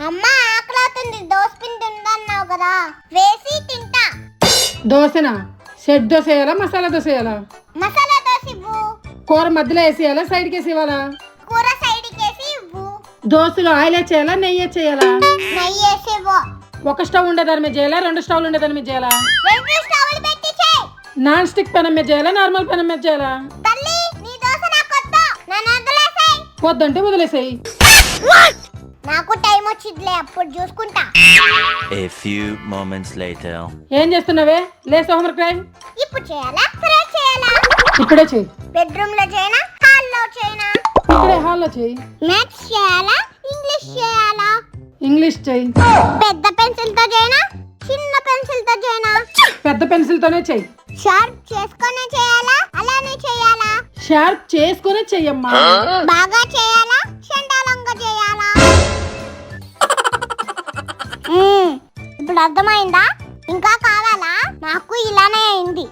అమ్మా ఆకలాతుంది, దోశ పిండి ఉందన్నావు కదా, వేసి తింటా. దోశనా? సెట్ దోశ వేయాలా, మసాలా దోశ వేయాలా? మసాలా దోశ ఇవ్వు. కూర మధ్యలో వేసేయాలా, సైడ్కి వేసి ఇవ్వాలా? కూర సైడ్ కేసి ఇవ్వు. దోశలో ఆయిల్ వేసేయాలా, నెయ్యి వేసేయాలా? నెయ్యి వేసి ఇవ్వు. ఒక స్టవ్ ఉండేదాని మీద చేయాలా, 2 స్టవ్లు ఉండేదాని మీద చేయాలా? 2 స్టవ్లు పెట్టి చేయి. నాన్ స్టిక్ పెనం మీద చేయాలా, నార్మల్ పెనం మీద చేయాలా? తల్లి నీ దోశ నాకు వద్దు, నన్ను వదిలేసేయ్. వద్దంటే వదిలేసేయి. నాకు టైం వచ్చిందిలే, అప్పుడు చూసుకుంటా. A few moments later. ఏం చేస్తున్నావే? లేసా హోంవర్క్ రాయి. ఇప్పుడు చేయాలా, తర్వాత చేయాలా? ఇప్పుడే చెయ్యి. బెడ్రూమ్ లో చేయనా, హాల్లో చేయనా? ఇప్పుడే హాల్లో చెయ్యి. మ్యాథ్స్ చేయాలా, ఇంగ్లీష్ చేయాలా? ఇంగ్లీష్ చెయ్యి. పెద్ద పెన్సిల్ తో చేయనా, చిన్న పెన్సిల్ తో చేయనా? పెద్ద పెన్సిల్ తోనే చెయ్యి. షార్ప్ చేసుకునే చేయాలా, అలానే చేయాలా? షార్ప్ చేసుకునే చెయ్యమ్మా. బాగా చేయాలా, చండాలంగా చేయాలా? ఇప్పుడు అర్థమైందా? ఇంకా కావాలా? నాకు ఇలానే అయింది.